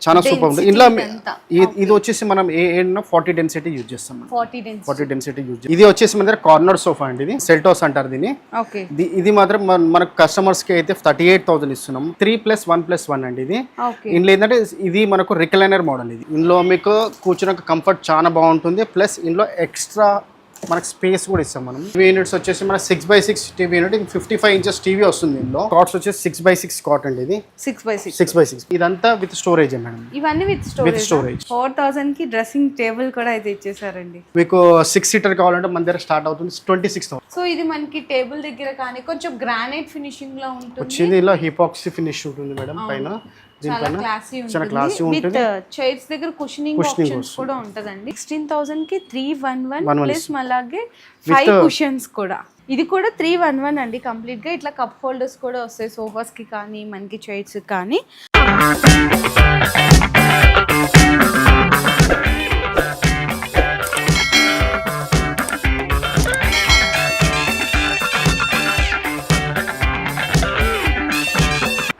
చాలా సూపర్ ఉంటుంది. ఇంట్లో ఇది వచ్చేసి మనం ఏ 40 డెన్సిటీ యూజ్ చేస్తాం. 40 డెన్సిటీ యూజ్. ఇది వచ్చేసి మన దగ్గర కార్నర్ సోఫా అండి. ఇది సెల్టోస్ అంటారు దీన్ని. ఇది మాత్రం మన కస్టమర్స్ కి అయితే 38,000 ఇస్తున్నాం. 3+1+1 అండి ఇది. ఇందులో ఏంటంటే ఇది మనకు రిక్లైనర్ మోడల్. ఇది ఇందులో మీకు కూర్చున్న కంఫర్ట్ చాలా బాగుంటుంది. ప్లస్ ఇందులో ఎక్స్ట్రా మనకు స్పేస్ కూడా ఇస్తాం. మనం టీవీ యూనిట్స్ వచ్చేసి మన 6x6 TV unit. 55 inches TV వస్తుంది. ఇందులో కాట్స్ వచ్చేసి 6x6 కాట్ అండి. ఇది 6x6 ఇదంతా విత్ స్టోరేజ్ అండి. ఇవన్నీ విత్ స్టోరేజ్. 4,000 కి డ్రెస్సింగ్ టేబుల్ కూడా అయితే ఇచ్చేసారండి. మీకు 6 సీటర్ కావాలంటే మన దగ్గర స్టార్ట్ అవుతుంది 26,000. సో ఇది మనకి టేబుల్ దగ్గర కానీ కొంచెం గ్రానైట్ ఫినిషింగ్ లో ఉంటుంది. వచ్చింది ఇలా హిపాక్సీ ఫినిష్ ఉంటుంది మేడం. పైన చాలా క్లాసీ ఉంటుంది. విత్ చైర్స్ దగ్గర కుషనింగ్ ఆప్షన్స్ కూడా ఉంటదండి. 16,000 కి 311 ప్లస్ అలాగే 5 కుషన్స్ కూడా. ఇది కూడా 311 అండి కంప్లీట్ గా. ఇట్లా కప్ హోల్డర్స్ కూడా వస్తాయి సోఫాస్ కి కానీ మనకి చైర్స్ కానీ.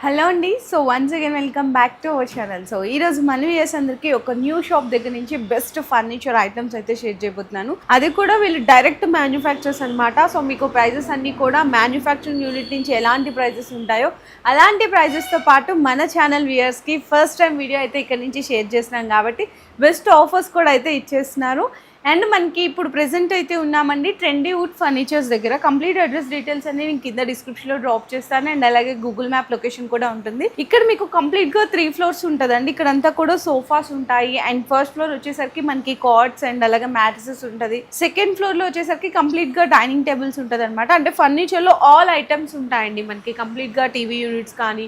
హలో అండి. So once again welcome back to our channel. So ఈ రోజు మన వ్యూయర్స్ అందరికి ఒక న్యూ షాప్ దగ్గర నుంచి బెస్ట్ ఫర్నిచర్ ఐటమ్స్ అయితే షేర్ చేయబోతున్నాను. అది కూడా వీళ్ళు డైరెక్ట్ మ్యానుఫ్యాక్చర్స్ అనమాట. సో మీకు ప్రైజెస్ అన్ని కూడా మ్యానుఫ్యాక్చరింగ్ యూనిట్ నుంచి ఎలాంటి ప్రైజెస్ ఉంటాయో అలాంటి ప్రైజెస్తో పాటు మన ఛానల్ వ్యూయర్స్కి ఫస్ట్ టైం వీడియో అయితే ఇక్కడ నుంచి షేర్ చేస్తున్నాం కాబట్టి బెస్ట్ ఆఫర్స్ కూడా అయితే ఇచ్చేస్తున్నారు. అండ్ మనకి ఇప్పుడు ప్రెజెంట్ అయితే ఉన్నామండి ట్రెండీ వుడ్ ఫర్నిచర్స్ దగ్గర. కంప్లీట్ అడ్రస్ డీటెయిల్స్ అన్ని నేను కింద డిస్క్రిప్షన్లో డ్రాప్ చేస్తాను. అండ్ అలాగే గూగుల్ మ్యాప్ లొకేషన్ కూడా ఉంటుంది. ఇక్కడ మీకు కంప్లీట్గా 3 ఫ్లోర్స్ ఉంటుందండి. ఇక్కడంతా కూడా సోఫాస్ ఉంటాయి. అండ్ ఫస్ట్ ఫ్లోర్ వచ్చేసరికి మనకి కార్డ్స్ అండ్ అలాగే మ్యాట్రసెస్ ఉంటుంది. సెకండ్ ఫ్లోర్లో వచ్చేసరికి కంప్లీట్గా డైనింగ్ టేబుల్స్ ఉంటుంది అనమాట. అంటే ఫర్నిచర్లో ఆల్ ఐటమ్స్ ఉంటాయండి మనకి. కంప్లీట్గా టీవీ యూనిట్స్ కానీ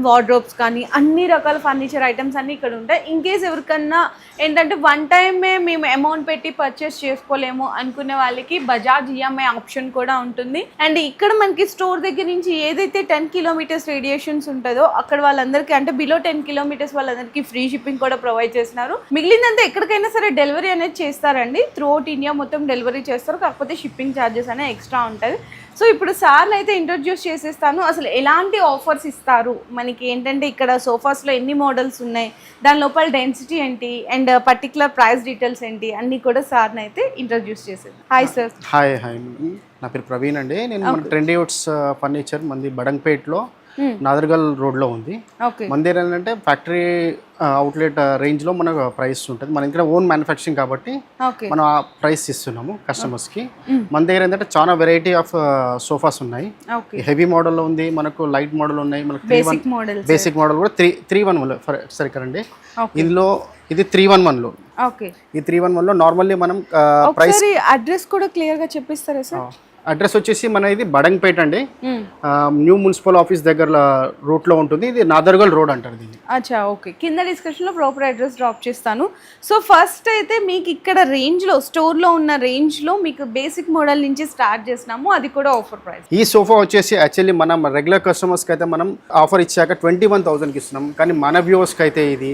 వార్డ్రోబ్స్ కానీ అన్ని రకాల ఫర్నిచర్ ఐటమ్స్ అన్నీ ఇక్కడ ఉంటాయి. ఇన్ కేస్ ఎవరికన్నా ఏంటంటే వన్ టైమే మేము అమౌంట్ పెట్టి పర్చేస్ చేసుకోలేము అనుకునే వాళ్ళకి బజాజ్ ఈఎంఐ ఆప్షన్ కూడా ఉంటుంది. అండ్ ఇక్కడ మనకి స్టోర్ దగ్గర నుంచి ఏదైతే 10 కిలోమీటర్స్ రేడియేషన్స్ ఉంటుందో అక్కడ వాళ్ళందరికీ అంటే బిలో 10 కిలోమీటర్స్ వాళ్ళందరికీ ఫ్రీ షిప్పింగ్ కూడా ప్రొవైడ్ చేస్తున్నారు. మిగిలిందంతా ఎక్కడికైనా సరే డెలివరీ అనేది చేస్తారండి. త్రూఅవుట్ ఇండియా మొత్తం డెలివరీ చేస్తారు. కాకపోతే షిప్పింగ్ ఛార్జెస్ అనేది ఎక్స్ట్రా ఉంటుంది. సో ఇప్పుడు సార్ని అయితే ఇంట్రొడ్యూస్ చేసేస్తాను. అసలు ఎలాంటి ఆఫర్స్ ఇస్తారు మనకి, ఏంటంటే ఇక్కడ సోఫాస్లో ఎన్ని మోడల్స్ ఉన్నాయి, దాని లోపల డెన్సిటీ ఏంటి, అండ్ పర్టికులర్ ప్రైస్ డీటెయిల్స్ ఏంటి అన్నీ కూడా సార్ని అయితే ఇంట్రొడ్యూస్ చేసేది. Hi sir. హాయ్. నా పేరు ప్రవీణ్ అండి. నేను మన ట్రెండీ వుడ్స్ ఫర్నిచర్ మంది బడంపేట్లో నాదర్గల్ రోడ్లో ఉంది. మన దగ్గర ఏంటంటే ఫ్యాక్టరీ అవుట్లెట్ రేంజ్లో మనకు ప్రైస్ ఉంటుంది. మన ఇక్కడ ఓన్ మ్యానుఫ్యాక్చరింగ్ కాబట్టి మనం ఆ ప్రైస్ ఇస్తున్నాము కస్టమర్స్కి. మన దగ్గర ఏంటంటే చాలా వెరైటీ ఆఫ్ సోఫాస్ ఉన్నాయి. హెవీ మోడల్లో ఉంది, మనకు లైట్ మోడల్ ఉన్నాయి, మనకు బేసిక్ మోడల్ కూడా 311 సరే కదండి. ఇందులో ఇది 311లో. ఈ 311లో నార్మల్లీ మనం ప్రైస్ అడ్రస్ కూడా క్లియర్గా చెప్పిస్తారా సార్? అడ్రస్ వచ్చేసి మన ఇది బడంగపేట అండి. న్యూ మున్సిపల్ ఆఫీస్ దగ్గర రూట్ లో ఉంటుంది. ఇది నాదర్గల్ రోడ్ అంటారు దీన్ని. అచ్చా ఓకే. కింద డిస్క్రిప్షన్ లో ప్రాపర్ అడ్రస్ డ్రాప్ చేస్తాను. సో ఫస్ట్ అయితే మీకు ఇక్కడ రేంజ్ లో స్టోర్ లో ఉన్న రేంజ్ లో మీకు బేసిక్ మోడల్ నుంచి స్టార్ట్ చేసినాము. అది కూడా ఆఫర్ ప్రైస్. ఈ సోఫా వచ్చేసి యాక్చువల్లీ మనం రెగ్యులర్ కస్టమర్స్ కి అయితే మనం ఆఫర్ ఇచ్చాక 21,000 కి ఇస్తున్నాం. కానీ మన వ్యూవర్స్ కి అయితే ఇది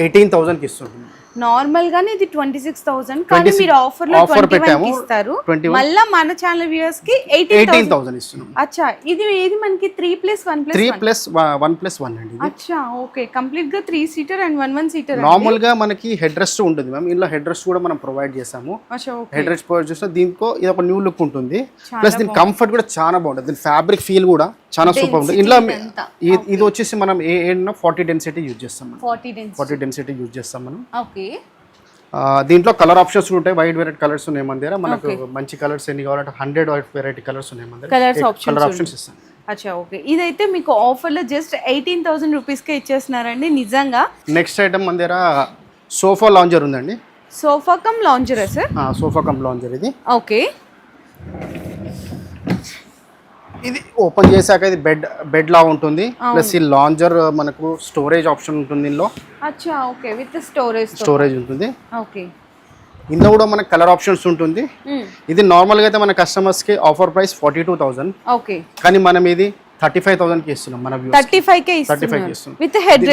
18,000 కి ఇస్తున్నాం. నార్మల్ గానే ఇది 26,000 కానీ మీరు ఆఫర్ లో 21 కి ఇస్తారు. మళ్ళా మన ఛానల్ వ్యూవర్స్ కి 18,000 ఇస్తున్నాం. అచ్చా ఇది మనకి 3+1+1 అండి. అచ్చా ఓకే. కంప్లీట్ గా 3 సీటర్ అండ్ 1 సీటర్. నార్మల్ గా మనకి హెడ్ రెస్ట్ ఉంటుంది మ్యామ్. ఇందులో హెడ్ రెస్ట్ కూడా మనం ప్రొవైడ్ చేసాము. హెడ్ రెస్ట్ ప్రొవైడ్ చేస్తే దీంట్లో ఇది ఒక న్యూ లుక్ ఉంటుంది. ప్లస్ దీని కంఫర్ట్ కూడా చాలా బాగుంటుంది. దీని ఫ్యాబ్రిక్ ఫీల్ కూడా చాలా సూపర్ ఉంటుంది. ఇందులో ఇది వచ్చేసి మనం ఏ 40 డెన్సిటీ యూజ్ చేస్తాం. 40 డెన్సిటీ యూజ్ చేస్తాం మనం. దీంట్లో కలర్ ఆప్షన్స్ ఉంటాయి. వైడ్ వెరైటీ కలర్స్ ఉన్నాయి మన దగ్గర. మనకు మంచి కలర్స్ ఎన్ని కావాలంటే 100 వెరైటీ కలర్స్ ఉన్నాయి మన దగ్గర. కలర్ ఆప్షన్స్ ఇస్తాం. అచ్చా ఓకే. ఇదైతే మీకు ఆఫర్లో జస్ట్ 18,000 రూపీస్కే ఇచ్చేస్తున్నారండి నిజంగా. నెక్స్ట్ ఐటమ్ మన దగ్గర సోఫా లాంజర్ ఉందండి. Sofa cum lounger sir? Sofa cum lounger ఇది. ఓకే. ఇది ఓపెన్ చేశాక ఇది బెడ్ లా ఉంటుంది. ప్లస్ ఈ లాంజర్ మనకు స్టోరేజ్ ఆప్షన్ ఉంటుంది ఇందులో. అచ్చా ఓకే. విత్ స్టోరేజ్ ఉంటుంది. ఓకే. ఇందులో కూడా మనకు కలర్ ఆప్షన్స్ ఉంటుంది. ఇది నార్మల్ గా అయితే మన కస్టమర్స్ కి ఆఫర్ ప్రైస్ 42,000. ఓకే. కానీ మనం ఇది 35,000 కి ఇస్తున్నాం. మన 35K ఇస్తున్నాం విత్ హెడ్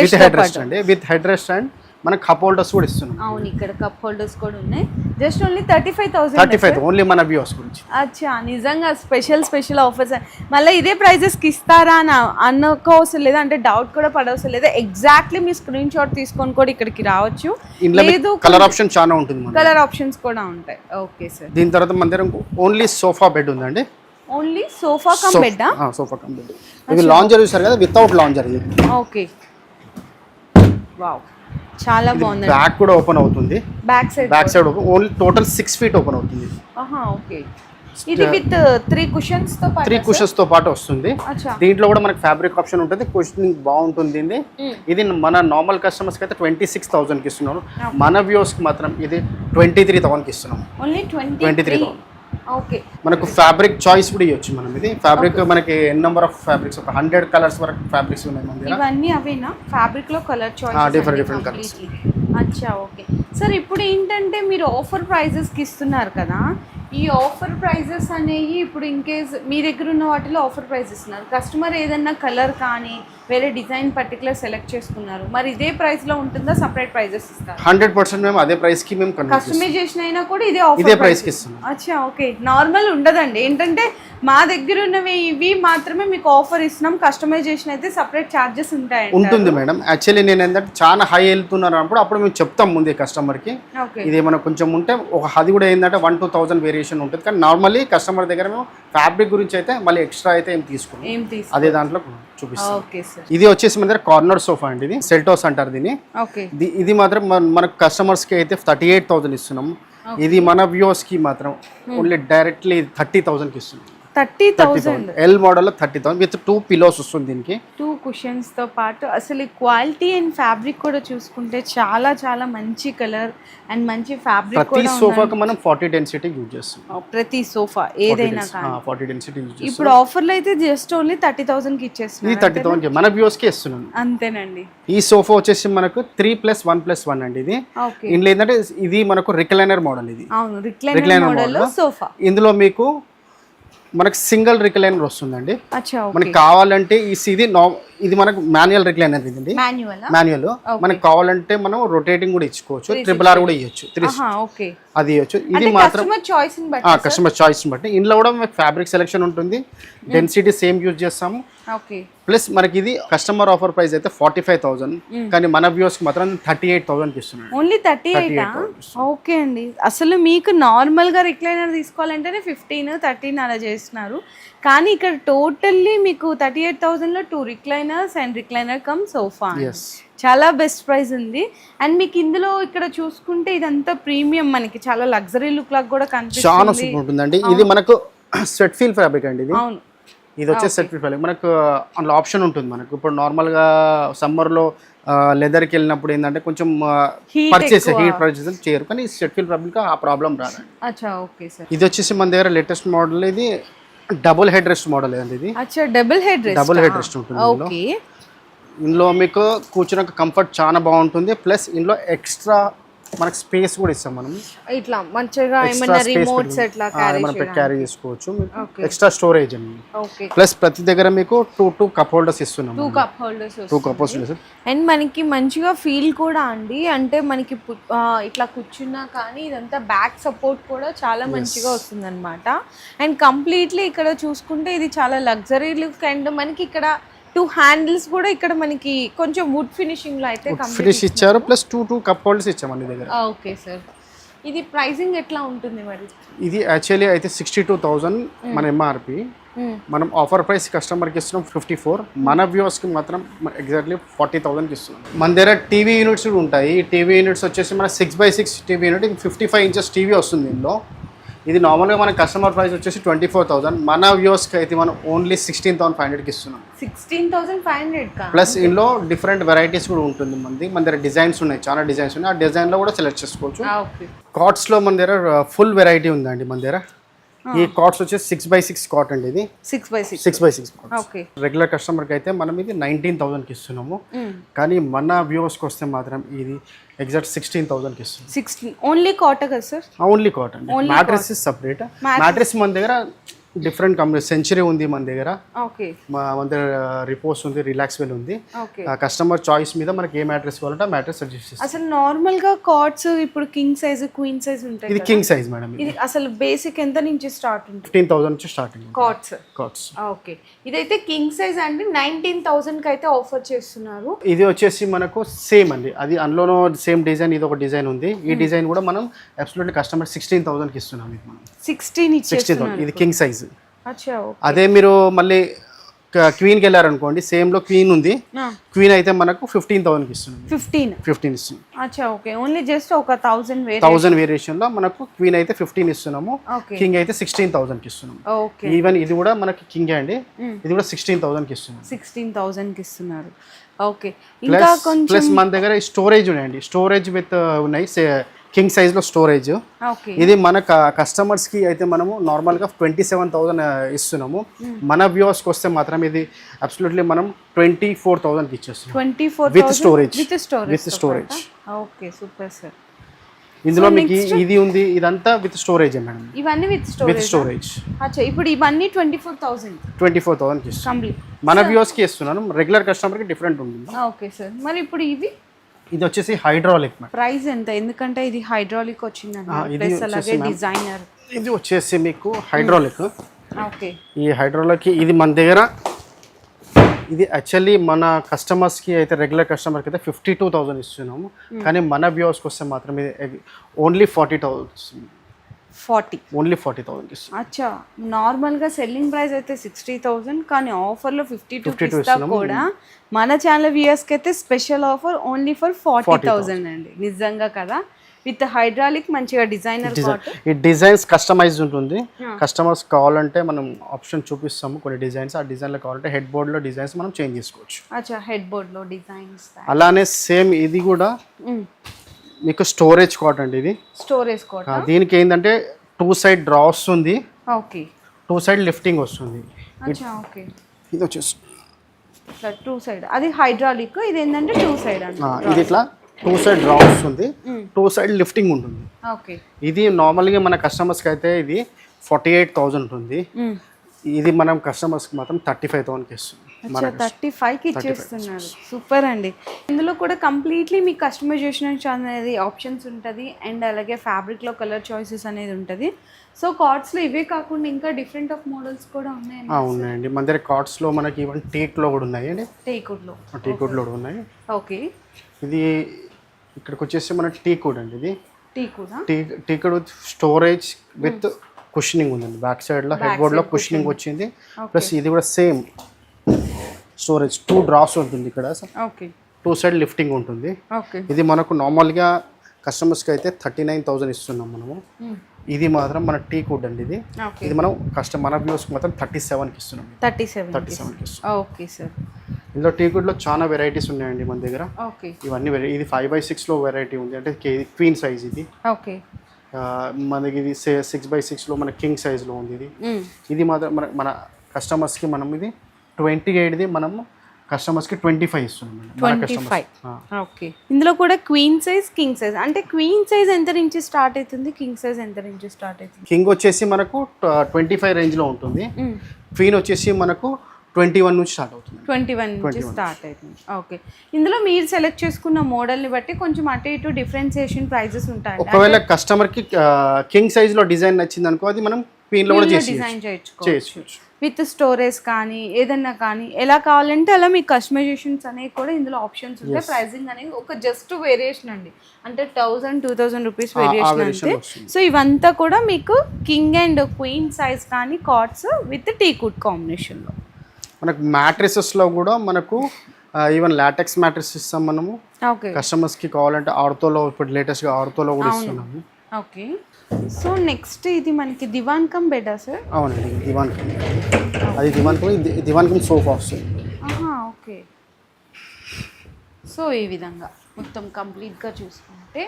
రెస్ట్ అండి. విత్ హెడ్ రెస్ట్ అండ్ మనకు కప్ హోల్డర్స్ కూడా ఇస్తున్నాం. అవును, ఇక్కడ కప్ హోల్డర్స్ కూడా ఉన్నాయి. Just only 35,000. 35 ఓన్లీ మన వ్యూవర్స్ గురించి. అచ్చా, నిజంగా స్పెషల్ ఆఫర్స్. మళ్ళీ ఇదే ప్రైజెస్కి ఇస్తారా అని అనుకోవసం లేదా, అంటే డౌట్ కూడా పడవసం లేదా. ఎగ్జాక్ట్లీ మీ స్క్రీన్ షాట్ తీసుకొని కూడా ఇక్కడికి రావచ్చు. లేదు, కలర్ ఆప్షన్ చాలా ఉంటుంది, కలర్ ఆప్షన్స్ కూడా ఉంటాయి. Okay sir. దీని తర్వాత మన దగ్గర ఓన్లీ సోఫా బెడ్ ఉందండి. Only sofa cum bed. Sofa cum bed. ఇది లాంజర్ చూసారు కదా, వితౌట్ లాంజర్ ఇది. ఓకే, వావ్, చాలా బాగుంది. బ్యాక్ కూడా ఓపెన్ అవుతుంది. Back side only total 6 feet open అవుతుంది. ఓకే. ఇది విత్ 3 cushions తో పాటు 3 cushions తో పాటు వస్తుంది. దీంట్లో కూడా మనకి ఫ్యాబ్రిక్ ఆప్షన్ ఉంటుంది. కుషనింగ్ బాగుంటుంది. ఇది మన నార్మల్ కస్టమర్స్ కి అయితే 26,000 కి ఇస్తున్నాను. మన వ్యూవర్స్ కి మాత్రం ఇది 23,000 కి ఇస్తున్నాం. ఓన్లీ 23,000. ఓకే. మనకు ఫ్యాబ్రిక్ చాయిస్ కూడా ఇవ్వచ్చు. మనం ఇది ఫ్యాబ్రిక్ మనకి నెంబర్ ఆఫ్ ఫ్యాబ్రిక్స్, ఒక 100 కలర్స్ వరకు ఫ్యాబ్రిక్స్ ఉన్నాయి మన దగ్గర. ఇవన్నీ అవేనా ఫ్యాబ్రిక్ లో కలర్ చాయిస్? Different colours. అచ్చా, ఓకే సార్. ఇప్పుడు ఏంటంటే మీరు ఆఫర్ ప్రైజెస్ కి ఇస్తున్నారు కదా, ఈ ఆఫర్ ప్రైజెస్ అనేవి ఇప్పుడు ఇన్ కేస్ మీ దగ్గర ఉన్న వాటిలో ఆఫర్ ప్రైస్ ఇస్తున్నారు. కస్టమర్ ఏదన్నా కలర్ కానీ వేరే డిజైన్ పర్టికులర్ సెలెక్ట్ చేసుకున్నారు, మరి ఇదే ప్రైస్ లో ఉంటుందా, సపరేట్ ప్రైజెస్ ఇస్తారు? 100% మేము అదే ప్రైస్ కి మేము కస్టమైజేషన్ అయినా కూడా ఇదే ప్రైస్ కి ఇస్తున్నాం. అచ్చా, ఓకే. నార్మల్ ఉండదండి. ఏంటంటే మా దగ్గర ఉన్నవి ఇవి మాత్రమే మీకు ఆఫర్ ఇస్తున్నాం. కస్టమైజేషన్ అయితే సపరేట్ చార్జెస్ ఉంటుంది మేడం. యాక్చువల్లీ నేను ఏంటంటే చాలా హై వెళ్తున్నాను అప్పుడు మేము చెప్తాం ముందే కస్టమర్ కి, ఇది ఏమైనా కొంచెం ఉంటే ఒక అది కూడా ఏంటంటే 1,000-2,000 వేరియేషన్ ఉంటుంది. కానీ నార్మల్లీ కస్టమర్ దగ్గర మేము ఫ్యాబ్రిక్ గురించి అయితే మళ్ళీ ఎక్స్ట్రా అయితే ఏం తీసుకున్నాం, అదే దాంట్లో చూపిస్తాం. ఇది వచ్చేసి మన దగ్గర కార్నర్ సోఫా అండి. ఇది సెల్టోస్ అంటారు దీన్ని. ఇది మాత్రం మనకు కస్టమర్స్ కి అయితే 38,000 ఇస్తున్నాం. ఇది మన వ్యూవర్స్ కి మాత్రం ఓన్లీ డైరెక్ట్లీ 30,000 కి ఇస్తున్నాం. 30,000 ఎల్ మోడల్ 30,000 విత్ 2 పిలోస్ వస్తుంది దీనికి, 2 cushions తో పాటు. అసలు క్వాలిటీ అండ్ ఫ్యాబ్రిక్ కూడా చూసుకుంటే చాలా చాలా మంచి కలర్ అండ్ మంచి ఫ్యాబ్రిక్ కూడా. ప్రతి సోఫాకి మనం 40 డెన్సిటీ యూజ్ చేస్తాం. ప్రతి సోఫా ఏదైనా కానీ 40 డెన్సిటీ యూజ్ చేస్తాం. ఇప్పుడు ఆఫర్లో అయితే జస్ట్ ఓన్లీ 30,000 కి ఇచ్చేస్తున్నాం. ఈ 30,000 మన వ్యూవర్స్ కి ఇస్తున్నాం. అంతేనండి. ఈ సోఫా వచ్చేసి మనకు 3+1+1 అండి. ఇది ఇందులో ఏంటంటే ఇది మనకు రిక్లైనర్ మోడల్. ఇది అవును, రిక్లైనర్ మోడల్ సోఫా. ఇందులో మీకు మనకు సింగిల్ రిక్లైనర్ వస్తుందండి. మనకి కావాలంటే ఇది మనకు మాన్యువల్ రిక్లైనర్. ఇది మాన్యువల్. మనకు కావాలంటే మనం రొటేటింగ్ కూడా ఇచ్చుకోవచ్చు, RRR కూడా ఇవ్వచ్చు, అది ఇవ్వచ్చు. ఇది మాత్రం కస్టమర్ చాయిస్ బట్టి. ఇందులో కూడా ఫ్యాబ్రిక్ సెలెక్షన్ ఉంటుంది, డెన్సిటీ సేమ్ యూజ్ చేస్తాము. ప్లస్ మనకి ఇది కస్టమర్ ఆఫర్ ప్రైస్ అయితే 45,000, కానీ మన వ్యూవర్స్ కి మాత్రం 38,000 కి ఇస్తున్నాం. ఓన్లీ 38. ఓకే అండి. అసలు మీకు నార్మల్ గా రిక్లైనర్ తీసుకోవాలంటేనే 15-13 అలా చేస్తున్నారు, కానీ ఇక్కడ టోటల్లీ మీకు 38,000 లో 2 recliners and recliner come sofa. చాలా బెస్ట్ ప్రైస్ ఉంది. అండ్ మీకు ఇందులో ఇక్కడ చూసుకుంటే ఇదంతా ప్రీమియం, మనకి చాలా లగ్జరీ లుక్ లాగా కూడా కనిపిస్తుంది. చాలా సూపర్ ఉంటుందండి. ఇది మనకు స్వెట్ ఫీల్ ఫ్యాబ్రిక్ అండి. ఇది అవును, ఇది వచ్చే సెట్ ఫ్యాబ్రిక్. మనకు అందులో ఆప్షన్ ఉంటుంది. మనకు ఇప్పుడు నార్మల్గా సమ్మర్లో లెదర్కి వెళ్ళినప్పుడు ఏంటంటే కొంచెం హీట్ పర్చేస్ చేయరు, కానీ సెట్ ఫీల్ ఫ్యాబ్రిక్ ఆ ప్రాబ్లం రాదండి. ఇది వచ్చేసి మన దగ్గర లేటెస్ట్ మోడల్. ఇది డబుల్ హెడ్ రెస్ట్ మోడల్ అండి. ఇది డబుల్ హెడ్ రెస్ట్ ఉంటుంది. ఇందులో మీకు కూర్చున్న కంఫర్ట్ చాలా బాగుంటుంది. ప్లస్ ఇందులో ఎక్స్ట్రా మనకి స్పేస్ కూడా ఇస్తాం. మనం ఇట్లా మంచిగా ఏమైనా రిమోట్స్ ఎట్లా క్యారీ చేసుకోవచ్చు. ఎక్స్ట్రా స్టోరేజ్ అండి. ప్లస్ ప్రతి దగ్గర మీకు 2 కప్ హోల్డర్స్ ఇస్తున్నాం. 2 కప్ హోల్డర్స్. అండ్ మనకి మంచిగా ఫీల్ కూడా అండి, అంటే మనకి ఇట్లా కూర్చున్నా కానీ ఇదంతా బ్యాక్ సపోర్ట్ కూడా చాలా మంచిగా వస్తుంది అనమాట. అండ్ కంప్లీట్లీ ఇక్కడ చూసుకుంటే ఇది చాలా లగ్జరీ లుక్. అండ్ మనకి ఇక్కడ 2 హ్యాండిల్స్ కూడా ఇక్కడ మనకి కొంచెం వుడ్ ఫినిషింగ్ లో అయితే ఫినిష్ ఇచ్చారు. ప్లస్ 2 కప్ హోల్డర్స్ ఇచ్చామండి దగ్గర. Okay sir. ఇది ప్రైసింగ్ ఎట్లా ఉంటుంది మరి? ఇది యాక్చువల్లీ అయితే 62,000 మన ఎంఆర్పి. మనం ఆఫర్ ప్రైస్ కస్టమర్కి ఇస్తున్నాం 54. మన వ్యూవర్స్కి మాత్రం ఎగ్జాక్ట్లీ 40,000కి ఇస్తున్నాం. మన దగ్గర టీవీ యూనిట్స్ కూడా ఉంటాయి. ఈ టీవీ యూనిట్స్ వచ్చేసి మన 6x6 TV unit. 55 inches TV వస్తుంది ఇందులో. ఇది నార్మల్గా మన కస్టమర్ ప్రైస్ వచ్చేసి 24,000. మన వ్యూవర్స్కి అయితే మనం ఓన్లీ 16,500కి ఇస్తున్నాం. 16,500 ప్లస్ ఇందులో డిఫరెంట్ వెరైటీస్ కూడా ఉంటుంది. మన దగ్గర డిజైన్స్ ఉన్నాయి, చాలా డిజైన్స్ ఉన్నాయి. ఆ డిజైన్లో కూడా సెలెక్ట్ చేసుకోవచ్చు. కాట్స్లో మన దగ్గర ఫుల్ వెరైటీ ఉందండి. మన దగ్గర ఈ కాట్స్ వచ్చేసి 6x6 కాట్ అండి. ఇది 6x6 రెగ్యులర్ కస్టమర్కి అయితే మనం ఇది 19,000కి ఇస్తున్నాము, కానీ మన వ్యూవర్స్కి వస్తే మాత్రం ఇది ఎగ్జాక్ట్ 16,000కి ఇస్తుంది. 16 ఓన్లీ కాట్ కదా సార్? ఓన్లీ కాట్ అండి. Mattress separate. మ్యాట్రెస్ మన దగ్గర డిఫరెంట్ కంపెనీ సెంచరీ ఉంది మన దగ్గర, ఓకే మన దగ్గర రిపోర్స్ ఉంది, రిలాక్స్ వెల్ ఉంది. ఓకే కస్టమర్ చాయిస్ మీద మనకి ఏ మ్యాట్రెస్ కావాలంటే ఆ మ్యాట్రెస్ సజెస్ట్ చేస్తాం. అసలు నార్మల్ గా కాట్స్ ఇప్పుడు కింగ్ సైజ్ క్వీన్ సైజ్ ఉంటాయి ఇది కింగ్ సైజ్ మేడం. ఇది అసలు బేసిక్ ఎంత నుంచి స్టార్ట్ ఉంటుంది? 15,000 నుంచి స్టార్టింగ్ కాట్స్. ఓకే ఇదైతే కింగ్ సైజ్ అండి 19,000 కి అయితే ఆఫర్ చేస్తున్నారు. ఇది వచ్చేసి మనకు సేమ్ అండి, అది అందులోనూ సేమ్ డిజైన్, ఇది ఒక డిజైన్ ఉంది. ఈ డిజైన్ కూడా మనం అబ్సల్యూట్లీ కస్టమర్ 16,000 కి ఇస్తున్నాం. ఇది మనం 16,000. ఇది కింగ్ సైజ్. అచ్చా అదే మీరు మళ్ళీ క్వీన్కి వెళ్ళారనుకోండి, సేమ్లో క్వీన్ ఉంది, క్వీన్ అయితే మనకు 15,000కి ఇస్తున్నాం. 15 ఇస్తున్నాం. అచ్చా ఓకే ఓన్లీ జస్ట్ ఒక 1000 వేరియేషన్లో మనకు క్వీన్ అయితే 15 ఇస్తున్నాము, కింగ్ అయితే 16,000కి ఇస్తున్నాం. ఈవెన్ ఇది కూడా మనకి కింగ్ అండి, ఇది కూడా 16,000కి ఇస్తున్నాం. 16,000కి ఇస్తున్నారు. ఓకే ఇంకా కొంచెం ప్లస్ మన దగ్గర స్టోరేజ్ ఉన్నాయండి, స్టోరేజ్ విత్ ఉన్నాయి, కింగ్ సైజ్లో స్టోరేజ్. ఇది మన కస్టమర్స్కి అయితే మనము నార్మల్గా 27,000 ఇస్తున్నాము. మన వ్యూవర్స్కి వస్తే మాత్రం ఇది అబ్సల్యూట్లీ మనం 24,000కి ఇచ్చేస్తున్నాం. 24,000 with storage. Okay super sir. ఇందులో మీకు ఇది ఉంది, ఇదంతా విత్ స్టోరేజ్ మేడం. ఇవన్నీ విత్ స్టోరేజ్. అచ్చా ఇప్పుడు ఇవన్నీ 24,000కి ఇస్తాం కంప్లీట్. మన వ్యూవర్స్కి ఇస్తున్నాను, రెగ్యులర్ కస్టమర్కి డిఫరెంట్ ఉంటుంది. Okay sir. మరి ఇప్పుడు ఇది వచ్చేసి హైడ్రాలిక్. ప్రైస్ ఎంత? ఎందుకంటే ఇది హైడ్రాలిక్ వచ్చిందండి ప్లస్ అలాగే డిజైనర్. ఇది వచ్చేసి మీకు హైడ్రాలిక్. ఓకే ఈ హైడ్రాలిక్ ఇది మన దగ్గర, ఇది యాక్చువల్లీ మన కస్టమర్స్కి అయితే రెగ్యులర్ కస్టమర్కి అయితే 52,000 ఇస్తున్నాము, కానీ మన వ్యూవర్స్కి వస్తే మాత్రం ఇది ఓన్లీ 40,000. ఓన్లీ 40,000 ఇస్తున్నాం. అచ్చా నార్మల్గా సెల్లింగ్ ప్రైస్ అయితే 60,000, కానీ ఆఫర్లో 52 ఇస్తా కూడా మన ఛానల్ వ్యూయర్స్కి అయితే స్పెషల్ ఆఫర్ ఓన్లీ ఫర్ 40,000 అండి. నిజంగా కదా, విత్ హైడ్రాలిక్ మంచిగా డిజైనర్. ఈ డిజైన్స్ కస్టమైజ్ ఉంటుంది, కస్టమర్స్ కావాలంటే మనం ఆప్షన్ చూపిస్తాము కొన్ని డిజైన్స్. ఆ డిజైన్లో కావాలంటే హెడ్ బోర్డ్లో డిజైన్స్ మనం చేంజ్ చేసుకోవచ్చు. అచ్చా హెడ్ బోర్డ్లో డిజైన్స్. అలానే సేమ్ ఇది కూడా మీకు స్టోరేజ్ కాట్ అండి. ఇది స్టోరేజ్ కాట్. దీనికి ఏంటంటే 2 సైడ్ డ్రా వస్తుంది, ఓకే 2 సైడ్ లిఫ్టింగ్ వస్తుంది. అచ్చా ఓకే ఇది వచ్చేసి 2 సైడ్, అది హైడ్రాలిక్. ఇది ఏంటంటే 2 సైడ్ అండి. ఇది ఇట్లా 2 సైడ్ డ్రా వస్తుంది, 2 సైడ్ లిఫ్టింగ్ ఉంటుంది. ఓకే ఇది నార్మల్గా మన కస్టమర్స్కి అయితే ఇది 48,000 ఉంటుంది. ఇది మనం కస్టమర్స్కి మాత్రం 35,000కి ఇస్తుంది. 35కి ఇచ్చేస్తున్నారు. సూపర్ అండి. ఇందులో కూడా కంప్లీట్లీ మీ కస్టమైజేషన్ అనేది ఆప్షన్స్ ఉంటుంది, అండ్ అలాగే ఫ్యాబ్రిక్లో కలర్ చాయిసెస్ అనేది ఉంటుంది. సో కార్డ్స్లో ఇవే కాకుండా ఇంకా డిఫరెంట్ ఆఫ్ మోడల్స్ కూడా ఉన్నాయండి మన దగ్గర. కార్డ్స్లో మనకి ఈవెన్ టేక్లో కూడా ఉన్నాయి అండి, టీకుడ్లో కూడా ఉన్నాయి. ఓకే ఇది ఇక్కడికి వచ్చేసి మన టీకుడ్ అండి. ఇది టీకుడ్ విత్ స్టోరేజ్ విత్ కుషనింగ్ ఉందండి. బ్యాక్ సైడ్లో హెడ్ బోర్డ్లో కుషనింగ్ వచ్చింది, ప్లస్ ఇది కూడా సేమ్ స్టోరేజ్ 2 డ్రాస్ ఉంటుంది ఇక్కడ, 2 సైడ్ లిఫ్టింగ్ ఉంటుంది. ఇది మనకు నార్మల్గా కస్టమర్స్కి అయితే 39,000 ఇస్తున్నాం మనము. ఇది మాత్రం మన టీ కుడ్ అండి. ఇది మనం మన వ్యూస్కి మాత్రం 37కి ఇస్తున్నాం. 37కి ఇస్తున్నాం. Okay sir. ఇందులో టీ కుడ్లో చాలా వెరైటీస్ ఉన్నాయండి మన దగ్గర. ఇవన్నీ ఇది 5x6లో వెరైటీ ఉంది, అంటే క్వీన్ సైజ్. ఇది మనకి ఇది 6x6లో మన కింగ్ సైజ్లో ఉంది. ఇది మాత్రం మన కస్టమర్స్కి మనం ఇది 28ది మనము కస్టమర్స్కి 25 ఇస్తున్నాం. 25. ఓకే. ఇందులో కూడా క్వీన్ సైజ్, కింగ్ సైజ్. అంటే క్వీన్ సైజ్ ఎంత నుంచి స్టార్ట్ అవుతుంది, కింగ్ సైజ్ ఎంత నుంచి స్టార్ట్ అవుతుంది? కింగ్ వచ్చేసి మనకు 25 రేంజ్లో ఉంటుంది, క్వీన్ వచ్చేసి మనకు 21 నుంచి స్టార్ట్ అవుతుంది. 21 నుంచి స్టార్ట్ అవుతుంది. ఓకే. ఇందులో మీరు సెలెక్ట్ చేసుకున్న మోడల్ని బట్టి కొంచెం అటు ఇటు డిఫరెన్సియేషన్ ప్రైజెస్ ఉంటాయి. ఒకవేళ కస్టమర్కి కింగ్ సైజ్లో డిజైన్ నచ్చింది అనుకో, అది మనం క్వీన్లో కూడా డిజైన్ చేసుకోవచ్చు. విత్ స్టోరేజ్ కానీ ఏదన్నా కానీ ఎలా కావాలంటే అలా మీ కస్టమైజేషన్స్ అనేవి కూడా ఇందులో ఆప్షన్స్ ఉంటాయి. ప్రైసింగ్ అనేది ఒక జస్ట్ వేరియేషన్ అండి, అంటే 1,000-2,000 రూపీస్ వేరియేషన్ అంతే. సో ఇవంతా కూడా మీకు కింగ్ అండ్ క్వీన్ సైజ్ కానీ కార్డ్స్ విత్ టీకుడ్ కాంబినేషన్లో. మనకు మ్యాట్రిసెస్లో కూడా మనకు ఈవెన్ లాటెక్స్ మ్యాట్రిస్ ఇస్తాం మనము. కస్టమర్స్కి కావాలంటే ఆర్థోలో, ఇప్పుడు లేటెస్ట్గా ఆర్థోలో కూడా ఇస్తున్నాము. ఓకే. సో నెక్స్ట్ ఇది మనకి దివాన్ కమ్ బెడా సార్? అవునండి, దివాన్ కమ్. అది దివాన్ కమ్ సోఫా వస్తుంది. ఓకే. సో ఈ విధంగా మొత్తం కంప్లీట్గా చూసుకుంటే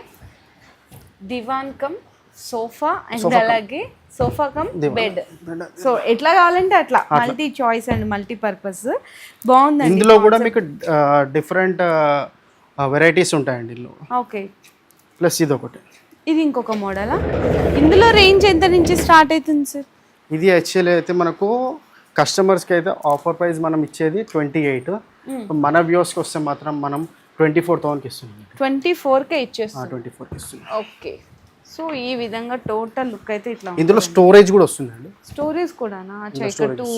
దివాన్ కమ్ సోఫా అండ్ అలాగే సోఫా కమ్ బెడ్. సో ఎట్లా కావాలంటే అట్లా మల్టీ చాయిస్ అండ్ మల్టీపర్పస్ బాగుంది. ఇందులో కూడా మీకు డిఫరెంట్ వెరైటీస్ ఉంటాయండి ఇందులో. ఓకే. ప్లస్ ఇది ఒకటి, ఇది ఇంకొక మోడలా? ఇందులో రేంజ్ ఎంత నుంచి స్టార్ట్ అవుతుంది సార్? ఇది యాక్చువల్లీ అయితే మనకు కస్టమర్స్కి అయితే ఆఫర్ ప్రైస్ మనం ఇచ్చేది 28. మన వ్యూస్కి వస్తే మాత్రం మనం 24,000కి ఇస్తున్నాం. 24కే ఇచ్చేస్తాం. 24కి ఇస్తున్నాం. ఓకే. సో ఈ విధంగా టోటల్ లుక్ అయితే ఇట్లా. ఇందులో స్టోరేజ్ కూడా వస్తుందండి. స్టోరేజ్ కూడానా? ఇక్కడ 2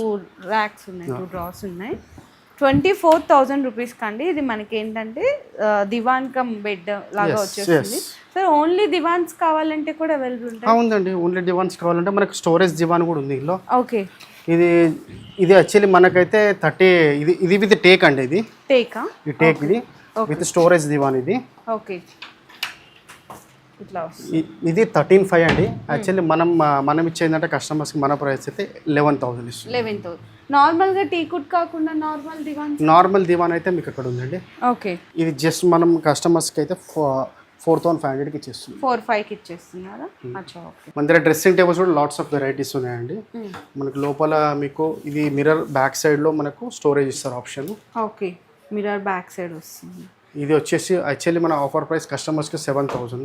ర్యాక్స్ ఉన్నాయి, 2 డ్రాస్ ఉన్నాయి. 24,000 రూపీస్ కండి. ఇది మనకి ఏంటంటే దివాన్ కమ్ బెడ్ లాగా వచ్చేస్తుంది. సార్ ఓన్లీ దివాన్స్ కావాలంటే కూడా అవైలబుల్ ఉంటాయి? ఉందండి. ఓన్లీ దివాన్స్ కావాలంటే మనకి స్టోరేజ్ దివాన్ కూడా ఉంది ఇందులో. ఓకే. ఇది యాక్చువల్లీ మనకైతే 30 ఇది విత్ టేక్ అండి. ఇది టేకా? ఈ టేక్ ఇది విత్ స్టోరేజ్ దివాన్ ఇది. ఓకే. ఇట్లా ఇది 13,500 అండి. యాక్చువల్లీ మనం ఇచ్చేందంటే కస్టమర్స్కి మన ప్రైస్ అయితే 11,000 ఇస్తుంది. 11,000. నార్మల్గా టీకుడ్ కాకుండా నార్మల్ దివాన్ అయితే మీకు అక్కడ ఉందండి. ఓకే. ఇది జస్ట్ మనం కస్టమర్స్కి అయితే 4,500కి ఇచ్చేస్తుంది. 4,500కి ఇచ్చేస్తున్నారా? అచ్చా. ఓకే. మన దగ్గర డ్రెస్సింగ్ టేబుల్స్ కూడా లాట్స్ ఆఫ్ వెరైటీస్ ఉన్నాయండి. మనకు లోపల మీకు ఇది మిర్రర్ బ్యాక్ సైడ్లో మనకు స్టోరేజ్ ఇస్తారు option. Okay. Mirror back side వస్తుంది. ఇది వచ్చేసి యాక్చువల్లీ మన ఆఫర్ ప్రైస్ కస్టమర్స్కి 7,000,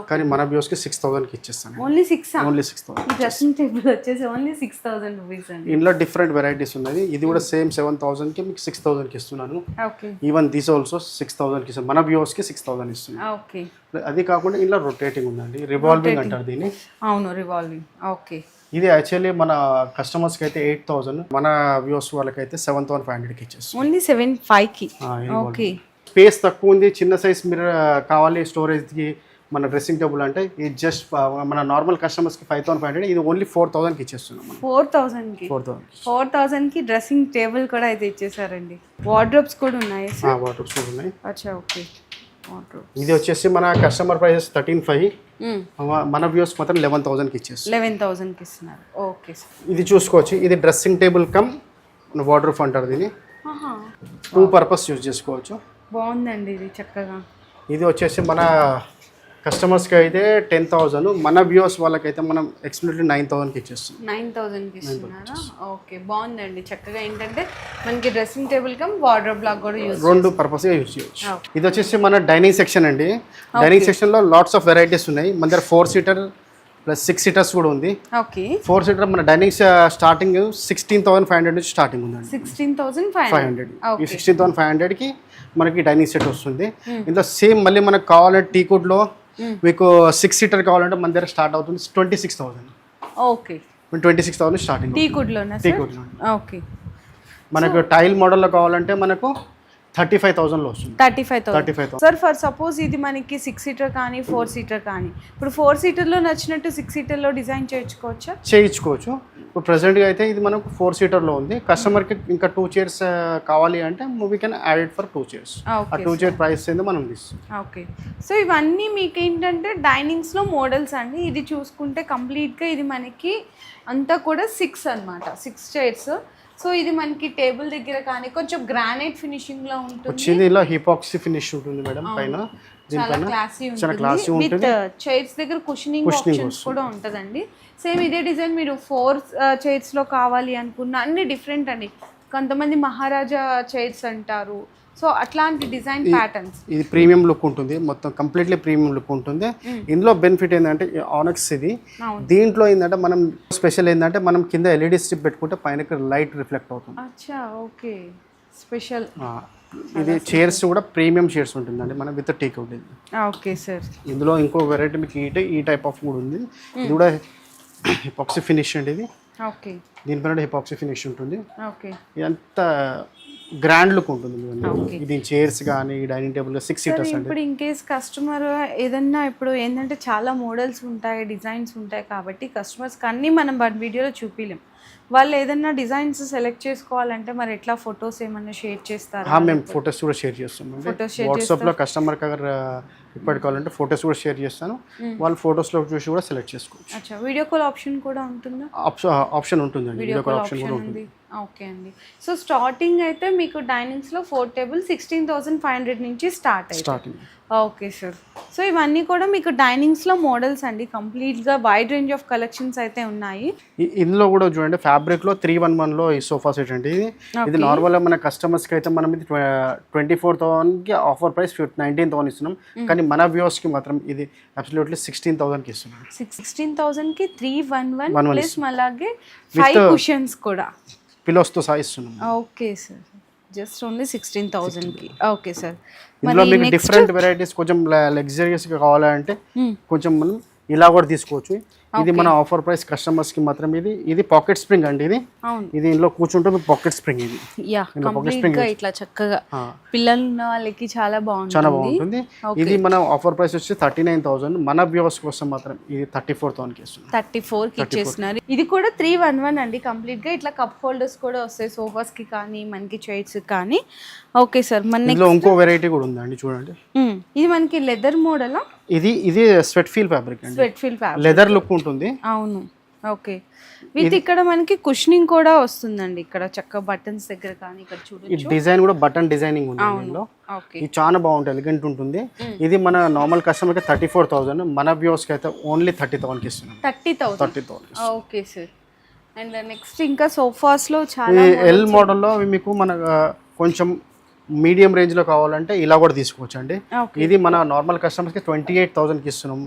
కానీ మన వ్యూస్కి 6,000కి ఇచ్చేస్తాను. ఓన్లీ 6? ఓన్లీ 6,000. డ్రెస్సింగ్ టేబుల్ వచ్చేసి ఓన్లీ 6,000 రూపీస్ అండి. ఇందులో డిఫరెంట్ వెరైటీస్ ఉన్నాయి. ఇది కూడా సేమ్ 7,000కి మీకు 6,000కి ఇస్తున్నాను. ఓకే. ఈవెన్ దీస్ ఆల్సో 6,000కి ఇస్తాను. మన వ్యూస్కి 6,000 ఇస్తున్నాను. ఓకే. అది కాకుండా ఇందులో రొటేటింగ్ ఉందండి, రివాల్వింగ్ అంటారు దీన్ని. అవును, రివాల్వింగ్. ఓకే. ఇది యాక్చువల్లీ మన కస్టమర్స్కి అయితే 8,000, మన వ్యూస్ వాళ్ళకైతే 7,500కి ఇచ్చేస్తాం. ఓన్లీ 7,500కి. ఓకే. స్పేస్ తక్కువ ఉంది, చిన్న సైజ్ మీరు కావాలి స్టోరేజ్కి మన డ్రెస్సింగ్ టేబుల్ అంటే ఇది జస్ట్ మన నార్మల్ కస్టమర్స్కి 5,500. ఇది ఓన్లీ 4,000కి ఇచ్చేస్తున్నాం. 4,000కి డ్రెస్సింగ్ టేబుల్ కూడా అయితే ఇచ్చేసారండి. వార్డ్రోబ్స్ కూడా ఉన్నాయి? వార్డ్రోబ్స్ కూడా ఉన్నాయి. అచ్చా. ఓకే. ఇది వచ్చేసి మన కస్టమర్ ప్రైస్ 13,500, మన వ్యూస్ మాత్రం 11,000కి ఇచ్చేస్తాం. 11,000కి ఇస్తున్నారు. ఓకే. ఇది చూసుకోవచ్చు. ఇది డ్రెస్సింగ్ టేబుల్ కమ్ వార్డ్రోబ్ అంటారు దీన్ని. 2 పర్పస్ యూజ్ చేసుకోవచ్చు. బాగుందండి ఇది చక్కగా. ఇది వచ్చేసి మన కస్టమర్స్కి అయితే 10,000, మన వ్యూస్ వాళ్ళకైతే మనం ఎక్స్ప్లెయిన్లీ 9,000కి ఇచ్చేస్తాం. 9,000కి ఇస్తున్నారా? ఓకే. బాగుందండి చక్కగా. ఏంటంటే మనకి డ్రెస్సింగ్ టేబుల్ కమ్ వార్డ్రోబ్ లాగా కూడా యూజ్ 2 పర్పస్గా యూజ్ చేయొచ్చు. ఇది వచ్చేసి మన డైనింగ్ సెక్షన్ అండి. డైనింగ్ సెక్షన్లో లాట్స్ ఆఫ్ వెరైటీస్ ఉన్నాయి. మన దగ్గర 4 సీటర్ ప్లస్ 6 సీటర్స్ కూడా ఉంది. ఓకే. 4 సీటర్ మన డైనింగ్ స్టార్టింగ్ 16,500 నుంచి స్టార్టింగ్ ఉందండి. 16,500. ఈ 16,500కి మనకి డైనింగ్ సెట్ వస్తుంది. ఇందులో సేమ్ మళ్ళీ మనకు కావాలంటే టీకుడ్లో మీకు 6 సీటర్ కావాలంటే మన దగ్గర స్టార్ట్ అవుతుంది 26,000. ఓకే. 26,000 స్టార్టింగ్ టీకుడ్లోనా? టీకుడ్లో. ఓకే. మనకు టైల్ మోడల్లో కావాలంటే మనకు 35,000లో వస్తుంది. 35,000. సార్ ఫర్ సపోజ్ ఇది మనకి 6 సీటర్ కానీ 4 సీటర్ కానీ, ఇప్పుడు 4 సీటర్లో నచ్చినట్టు 6 సీటర్లో డిజైన్ చేయించుకోవచ్చు. ఇప్పుడు ప్రెసెంట్గా అయితే ఇది మనకు 4 సీటర్లో ఉంది. కస్టమర్కి ఇంకా 2 చైర్స్ కావాలి అంటే we can add it for 2 chairs. ఆ 2 చైర్ ప్రైస్ ఏందో మనం తీస్తాం. ఓకే. సో ఇవన్నీ మీకు ఏంటంటే డైనింగ్స్లో మోడల్స్ అండి. ఇది చూసుకుంటే కంప్లీట్గా ఇది మనకి అంతా కూడా 6 అన్నమాట, 6 చైర్స్. సో ఇది మనకి టేబుల్ దగ్గర కానీ కొంచెం గ్రానైట్ ఫినిషింగ్ లో ఉంటుంది. ఇలా హిపాక్సీ ఫినిష్ ఉంటుంది మేడం పైన. చాలా క్లాసీ ఉంటుంది. విత్ చైర్స్ దగ్గర కుషనింగ్ ఆప్షన్స్ కూడా ఉంటుందండి. సేమ్ ఇదే డిజైన్ మీరు 4 చైర్స్ లో కావాలి అనుకున్న అన్ని డిఫరెంట్ అండి. కొంతమంది మహారాజా చైర్స్ అంటారు. సో అట్లాంటి డిజైన్ ప్యాటర్న్స్. ఇది ప్రీమియం లుక్ ఉంటుంది, మొత్తం కంప్లీట్లీ ప్రీమియం లుక్ ఉంటుంది. ఇందులో బెనిఫిట్ ఏంటంటే ఆనక్స్ ఇది. దీంట్లో ఏంటంటే మనం స్పెషల్ ఏంటంటే మనం కింద ఎల్ఈడి స్ట్రిప్ పెట్టుకుంటే పైన లైట్ రిఫ్లెక్ట్ అవుతుంది. అచ్చా. ఓకే. స్పెషల్. ఇది చైర్స్ కూడా ప్రీమియం చైర్స్ ఉంటుందండి మన with take out. Okay sir. ఇందులో ఇంకో వెరైటీ మీకు ఈ టైప్ ఆఫ్ కూడా ఉంది. ఇది కూడా హిపాక్సీ ఫినిష్ అండి ఇది. ఓకే. దీనిపైన హిపాక్సీ ఫినిష్ ఉంటుంది. ఓకే. ఇదంతా గ్రాండ్ లుక్ ఉంటుంది. ఇది చైర్స్ కానీ డైనింగ్ టేబుల్ 6 సీటర్స్ అండి. ఇప్పుడు ఇన్ కేస్ కస్టమర్ ఏదన్నా ఇప్పుడు ఏంటంటే చాలా మోడల్స్ ఉంటాయి, డిజైన్స్ ఉంటాయి కాబట్టి కస్టమర్స్కి అన్నీ మనం వీడియోలో చూపించలేం. వాళ్ళు ఏదన్నా డిజైన్స్ సెలెక్ట్ చేసుకోవాలంటే మరి ఎట్లా ఫొటోస్ ఏమన్నా షేర్ చేస్తారా? మేము ఫొటోస్ కూడా షేర్ చేస్తామండి. వాట్సాప్లో కస్టమర్కి అగర్ ఇప్పటి కావాలంటే ఫొటోస్ కూడా షేర్ చేస్తాను. వాళ్ళు ఫొటోస్లో చూసి కూడా సెలెక్ట్ చేసుకోవచ్చు. అచ్చా. వీడియో కాల్ ఆప్షన్ కూడా ఉంటుందా? ఆప్షన్ ఉంటుందండి. వీడియో కాల్ ఆప్షన్ కూడా ఉంటుంది. ఓకే అండి. సో స్టార్టింగ్ అయితే మీకు డైనింగ్స్లో 4 టేబుల్ 16,500 నుంచి స్టార్టింగ్. Okay sir. సో ఇవన్నీ కూడా మీకు డైనింగ్స్లో మోడల్స్ అండి, కంప్లీట్గా వైడ్ రేంజ్ ఆఫ్ కలెక్షన్స్ అయితే ఉన్నాయి. ఇందులో కూడా చూడండి ఫ్యాబ్రిక్లో 311లో ఈ సోఫా సెట్ అండి. ఇది నార్మల్గా మన కస్టమర్స్కి అయితే మనం ఇది 24,000కి ఆఫర్ ప్రైస్ 19,000 ఇస్తున్నాం. కానీ మన వ్యూవర్స్కి మాత్రం ఇది అబ్సల్యూట్లీ 16,000కి ఇస్తున్నాం. 16,000కి 311 ప్లస్ అలాగే 5 కుషన్స్ కూడా పిలోస్తో సహా ఇస్తున్నాం. ఓకే సార్, జస్ట్ ఓన్లీ 16,000కి. Okay sir. ఇందులో మీకు డిఫరెంట్ వెరైటీస్ కొంచెం లగ్జరియస్గా కావాలంటే కొంచెం మనం ఇలా కూడా తీసుకోవచ్చు. ఇది మన ఆఫర్ ప్రైస్ కస్టమర్స్ కి మాత్రం. ఇది పాకెట్ స్ప్రింగ్ అండి. ఇది ఇందులో కూర్చుంటే మీకు పాకెట్ స్ప్రింగ్. ఇది ఇట్లా చక్కగా పిల్లలు ఉన్న వాళ్ళకి చాలా బాగుంటుంది. ఇది మన ఆఫర్ ప్రైస్ వచ్చి 39,000. మన వ్యూవర్స్ కోసం మాత్రం ఇది 34,000కి ఇస్తున్నాం. 34కి ఇచ్చేస్తున్నారు. ఇది కూడా 311 అండి కంప్లీట్ గా. ఇట్లా కప్ హోల్డర్స్ కూడా వస్తాయి సోఫాస్ కి కానీ మనకి చైర్స్ కానీ. ఓకే సార్, మన ఇంకో వెరైటీ కూడా ఉందండి చూడండి. ఇది మనకి లెదర్ మోడల్. ఇది స్వెట్ ఫీల్ ఫ్యాబ్రిక్ అండి. Sweat feel fabric, leather look ఉంటుంది. అవును. ఓకే, విత్ ఇక్కడ మనకి కుషనింగ్ కూడా వస్తుందండి. ఇక్కడ చక్క బటన్స్ దగ్గర కానీ ఇక్కడ చూడొచ్చు. ఈ డిజైన్ కూడా బటన్ డిజైనింగ్ ఉంది ఇందులో. ఇది చాలా బాగుంటుంది, ఎలిగెంట్ ఉంటుంది. ఇది మన నార్మల్ కస్టమర్ కి 34,000. మన వ్యూవర్స్ కి అయితే ఓన్లీ 30,000కి ఇస్తున్నాం. 30,000. Okay sir. అండ్ నెక్స్ట్ ఇంకా సోఫాస్ లో చాలా ఎల్ మోడల్లో మీకు మన కొంచెం మీడియం రేంజ్ లో కావాలంటే ఇలా కూడా తీసుకోవచ్చు అండి. ఇది మన నార్మల్ కస్టమర్స్ కి 28,000కి ఇస్తున్నాం.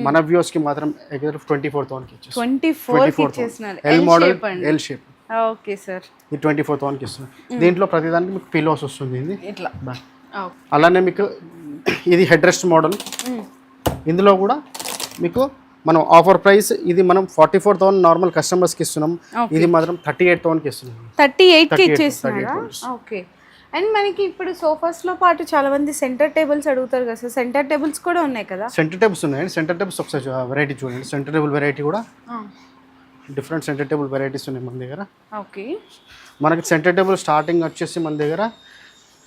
మన వ్యూవర్స్ కి మాత్రం 24,000కి ఇచ్చేస్తాం. 24కి ఇచ్చేస్తున్నారు. L model, L shape. Okay sir, ఇది 24,000కి ఇస్తున్నాం. దీంట్లో ప్రతిదానికి మీకు పిలోస్ వస్తుంది. ఇది ఇట్లా. అలానే మీకు ఇది హెడ్ రెస్ట్ మోడల్. ఇందులో కూడా మీకు మనం ఆఫర్ ప్రైస్ ఇది మనం 44,000 నార్మల్ కస్టమర్స్కి ఇస్తున్నాం. ఇది మాత్రం 38,000కి ఇస్తున్నాం. 38కి ఇచ్చేస్తున్నారా? ఓకే. అండ్ మనకి ఇప్పుడు సోఫాస్ లో పాటు చాలా మంది సెంటర్ టేబుల్స్ అడుగుతారు కదా సార్. సెంటర్ టేబుల్స్ కూడా ఉన్నాయి కదా? సెంటర్ టేబుల్స్ ఉన్నాయండి. సెంటర్ టేబుల్స్ ఒకసారి వెరైటీ చూడండి. సెంటర్ టేబుల్ వెరైటీ కూడా డిఫరెంట్ సెంటర్ టేబుల్ వెరైటీస్ ఉన్నాయి మన దగ్గర. ఓకే, మనకి సెంటర్ టేబుల్ స్టార్టింగ్ వచ్చేసి మన దగ్గర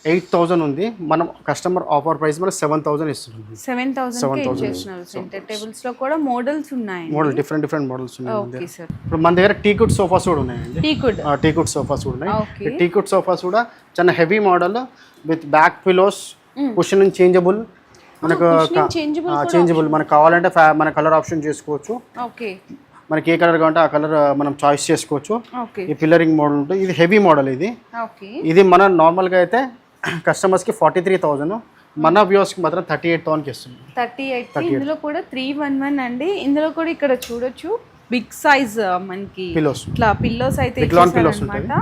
8,000 ఉంది. మనం కస్టమర్ ఆఫర్ ప్రైస్ మనం 7,000 ఇస్తున్నాం. 7,000 సెంటర్ టేబుల్స్ లో కూడా మోడల్స్ ఉన్నాయి. మోడల్ డిఫరెంట్ మోడల్స్ ఉన్నాయి. ఇప్పుడు మన దగ్గర టీకుడ్ సోఫాస్ కూడా ఉన్నాయండి. టీకుడ్ సోఫాస్ కూడా ఉన్నాయి. టీకుడ్ సోఫాస్ కూడా చాలా heavy model with back pillows, cushion changeable. మనకు చేంజబుల్ మనకు కావాలంటే మన కలర్ ఆప్షన్ చేసుకోవచ్చు. ఓకే, మనకి ఏ కలర్ కావాలంటే ఆ కలర్ మనం చాయిస్ చేసుకోవచ్చు. ఈ పిల్లరింగ్ మోడల్ ఉంటుంది. ఇది హెవీ మోడల్. ఇది మన నార్మల్గా అయితే కస్టమర్స్కి 43,000. మన వ్యూవర్స్కి మాత్రం 38,000కి ఇస్తుంది. 38. ఇందులో కూడా 311 అండి. ఇందులో కూడా ఇక్కడ చూడొచ్చు బిగ్ సైజ్ మనకి ఇట్లా పిల్లోస్ అయితే ఇచ్చేసారన్నమాట.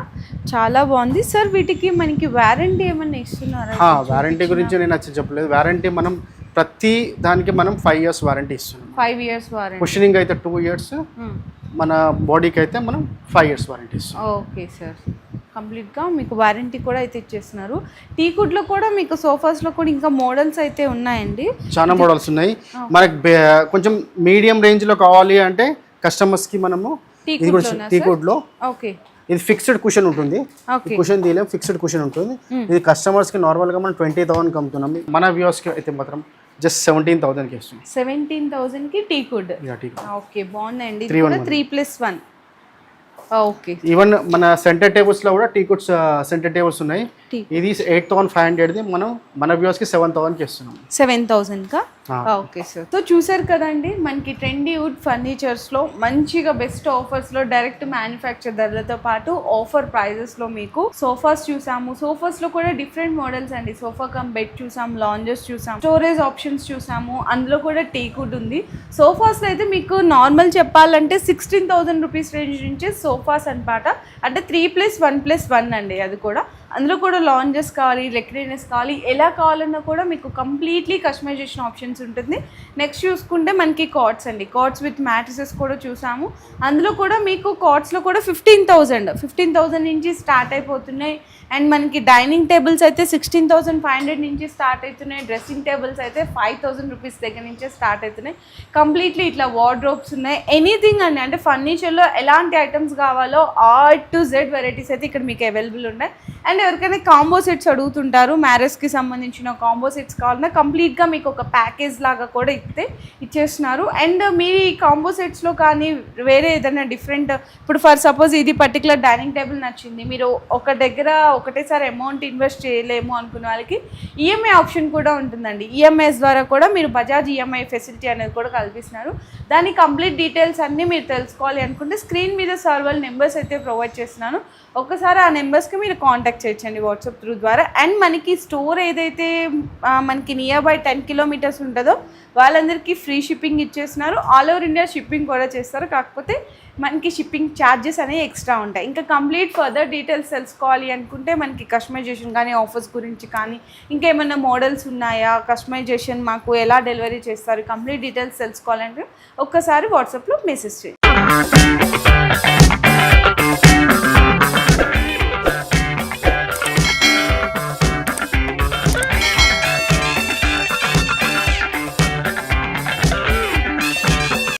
చాలా బాగుంది సార్. వీటికి మనకి వారంటీ ఏమన్నా ఇస్తున్నారా? వారంటీ గురించి నేను చెప్పలేదు. వారంటీ మనం ప్రతి దానికి మనం 5 years వారంటీ ఇస్తున్నాం. 5 years వారంటీ. కుషనింగ్ అయితే 2 years, మన బాడీకి అయితే మనం 5 years వారంటీ ఇస్తాం. ఓకే సార్, కంప్లీట్గా మీకు వారంటీ కూడా అయితే ఇచ్చేస్తున్నారు. టీకుడ్లో కూడా మీకు సోఫాస్లో కూడా ఇంకా మోడల్స్ అయితే ఉన్నాయండి. చాలా మోడల్స్ ఉన్నాయి. మనకి కొంచెం మీడియం రేంజ్లో కావాలి అంటే కస్టమర్స్కి మనము టీకుడ్లో ఓకే ఇది ఫిక్స్డ్ కుషన్ ఉంటుంది. కుషన్ తీయలేం, ఫిక్స్డ్ కుషన్ ఉంటుంది. ఇది కస్టమర్స్కి నార్మల్గా మనం 20,000కి అమ్ముతున్నాం. మన వ్యూవర్స్కి అయితే మాత్రం జస్ట్ 17,000కి ఇస్తుంది. 17,000కి టీకుడ్. ఓకే, బాగుందండి. 3+1. ఓకే, ఈవెన్ మన సెంటర్ టేబుల్స్ లో కూడా టీకుడ్స్ సెంటర్ టేబుల్స్ ఉన్నాయి. ఇది 8,500ది మనం మన వ్యూవర్స్ కి 7,000కి ఇస్తున్నాం. 7,000 కా? Okay sir. సో చూసారు కదండి, మనకి ట్రెండీ వుడ్ ఫర్నిచర్స్ లో మంచిగా బెస్ట్ ఆఫర్స్ లో డైరెక్ట్ మ్యానుఫ్యాక్చర్ ధరలతో పాటు ఆఫర్ ప్రైజెస్ లో మీకు సోఫాస్ చూసాము. సోఫాస్ లో కూడా డిఫరెంట్ మోడల్స్ అండి. సోఫా కమ్ బెడ్ చూసాం, లాంజెస్ చూసాం, స్టోరేజ్ ఆప్షన్స్ చూసాము. అందులో కూడా టీకుడ్ ఉంది. సోఫాస్ లో అయితే మీకు నార్మల్ చెప్పాలంటే 16,000 రూపీస్ రేంజ్ నుంచి సోఫాస్ అనమాట. అంటే 3+1+1 అండి. అది కూడా అందులో కూడా లాంజెస్ కావాలి, రెక్లైనర్స్ కావాలి, ఎలా కావాలన్నా కూడా మీకు కంప్లీట్లీ కస్టమైజేషన్ ఆప్షన్స్ ఉంటుంది. నెక్స్ట్ చూసుకుంటే మనకి కాట్స్ అండి. కాట్స్ విత్ మ్యాట్రసెస్ కూడా చూసాము. అందులో కూడా మీకు కాట్స్లో కూడా 15,000 నుంచి స్టార్ట్ అయిపోతున్నాయి. అండ్ మనకి డైనింగ్ టేబుల్స్ అయితే 16,500 నుంచి స్టార్ట్ అవుతున్నాయి. డ్రెస్సింగ్ టేబుల్స్ అయితే 5,000 రూపీస్ దగ్గర నుంచే స్టార్ట్ అవుతున్నాయి. కంప్లీట్లీ ఇట్లా వార్డ్రోబ్స్ ఉన్నాయి. ఎనీథింగ్ అండి, అంటే ఫర్నిచర్లో ఎలాంటి ఐటమ్స్ కావాలో A to Z వెరైటీస్ అయితే ఇక్కడ మీకు అవైలబుల్ ఉన్నాయి. అండ్ ఎవరికైనా కాంబో సెట్స్ అడుగుతుంటారు, మ్యారేజ్కి సంబంధించిన కాంబో సెట్స్ కావాలన్నా కంప్లీట్గా మీకు ఒక ప్యాకేజ్ లాగా కూడా ఇచ్చేస్తున్నారు. అండ్ మీ కాంబో సెట్స్లో కానీ వేరే ఏదైనా డిఫరెంట్, ఇప్పుడు ఫర్ సపోజ్ ఇది పర్టికులర్ డైనింగ్ టేబుల్ నచ్చింది, మీరు ఒక దగ్గర ఒకటేసారి అమౌంట్ ఇన్వెస్ట్ చేయలేము అనుకునే వాళ్ళకి ఈఎంఐ ఆప్షన్ కూడా ఉంటుందండి. ఈఎంఐస్ ద్వారా కూడా మీరు బజాజ్ ఈఎంఐ ఫెసిలిటీ అనేది కూడా కల్పిస్తున్నారు. దాని కంప్లీట్ డీటెయిల్స్ అన్నీ మీరు తెలుసుకోవాలి అనుకుంటే స్క్రీన్ మీద సర్వర్ నెంబర్స్ అయితే ప్రొవైడ్ చేస్తున్నాను. ఒక్కసారి ఆ నెంబర్స్కి మీరు కాంటాక్ట్ చేయొచ్చండి వాట్సాప్ త్రూ ద్వారా. అండ్ మనకి స్టోర్ ఏదైతే మనకి నియర్ బై 10 కిలోమీటర్స్ ఉంటుందో వాళ్ళందరికీ ఫ్రీ షిప్పింగ్ ఇచ్చేస్తున్నారు. ఆల్ ఓవర్ ఇండియా షిప్పింగ్ కూడా చేస్తారు, కాకపోతే మనకి షిప్పింగ్ ఛార్జెస్ అనేవి ఎక్స్ట్రా ఉంటాయి. ఇంకా కంప్లీట్ ఫర్దర్ డీటెయిల్స్ తెలుసుకోవాలి అనుకుంటే మనకి కస్టమైజేషన్ కానీ ఆఫర్స్ గురించి కానీ ఇంకేమైనా మోడల్స్ ఉన్నాయా, కస్టమైజేషన్ మాకు ఎలా డెలివరీ చేస్తారు, కంప్లీట్ డీటెయిల్స్ తెలుసుకోవాలంటే ఒక్కసారి వాట్సాప్లో మెసేజ్ చేయండి.